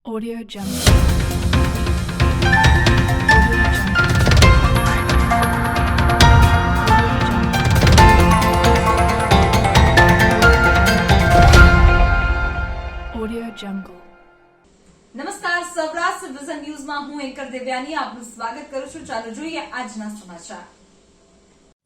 Audio Jungle. Audio Jungle. નમસ્કાર, Saurashtra vision ન્યૂઝમાં હું એન્કર દેવ્યાની આપનું સ્વાગત કરું છું. ચાલો જોઈએ આજના સમાચાર.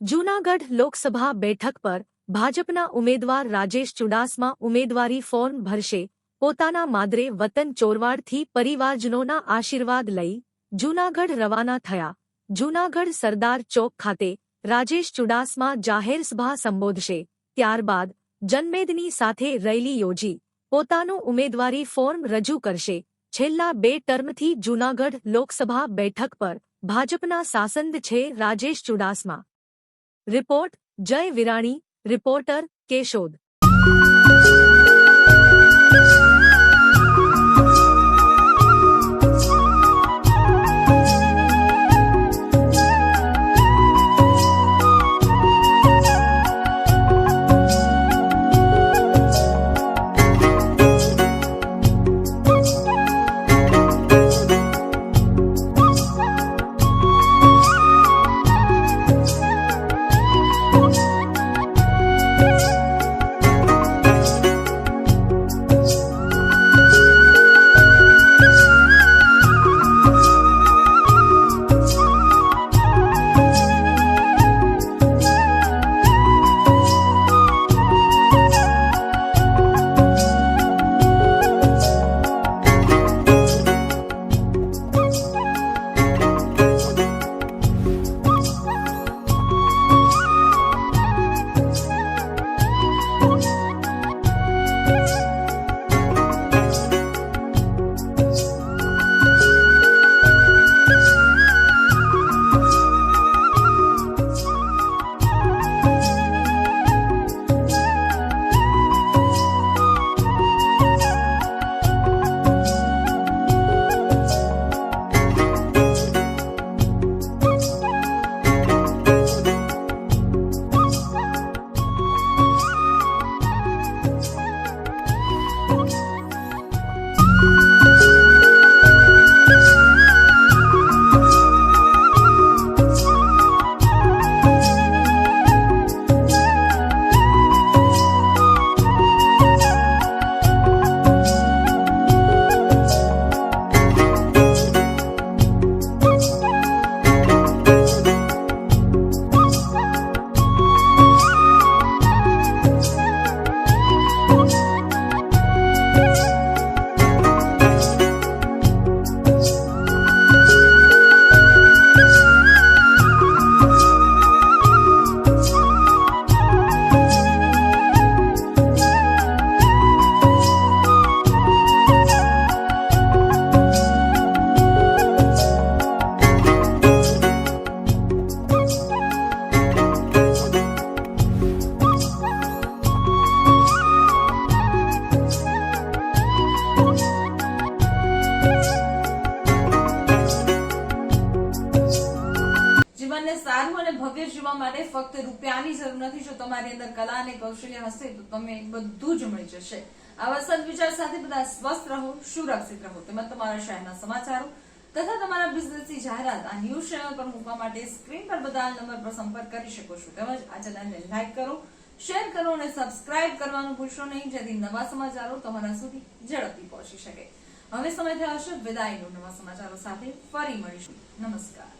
જૂનાગઢ લોકસભા બેઠક પર ભાજપના ઉમેદવાર રાજેશ ચુડાસમા ઉમેદવારી ફોર્મ ભરશે. પોતાના માદરે વતન ચોરવાડથી પરિવારજનોના આશીર્વાદ લઈ જૂનાગઢ રવાના થયા. જૂનાગઢ સરદાર ચોક ખાતે રાજેશ ચુડાસમા જાહેર સભા સંબોધશે. ત્યારબાદ જનમેદની સાથે રેલી યોજી પોતાનું ઉમેદવારી ફોર્મ રજૂ કરશે. છેલ્લા 2 ટર્મથી જૂનાગઢ લોકસભા બેઠક પર ભાજપના સાંસદ છે રાજેશ ચુડાસમા. રિપોર્ટ જય વિરાણી. રિપોર્ટર કેશોદ. જીવનને સારું અને ભવ્ય જીવવા માટે ફક્ત રૂપિયાની જરૂર નથી. જો તમારી અંદર કલા અને કૌશલ્ય હશે તો તમે બધું જ મળી જશે. આવા સદવિચાર સાથે બધા સ્વસ્થ રહો, સુરક્ષિત રહો. તેમજ તમારા શહેરના સમાચારો તથા તમારા બિઝનેસની જાહેરાત આ ન્યૂઝ ચેનલ પર મૂકવા માટે સ્ક્રીન પર બધા નંબર પર સંપર્ક કરી શકો છો. તેમજ આ ચેનલને લાઈક કરો, શેર કરો અને સબસ્ક્રાઇબ કરવાનું ભૂલશો નહીં, જેથી નવા સમાચારો તમારા સુધી ઝડપથી પહોંચી શકે. હવે સમય થયો છે વિદાયનો. નવા સમાચારો સાથે ફરી મળીશું. નમસ્કાર.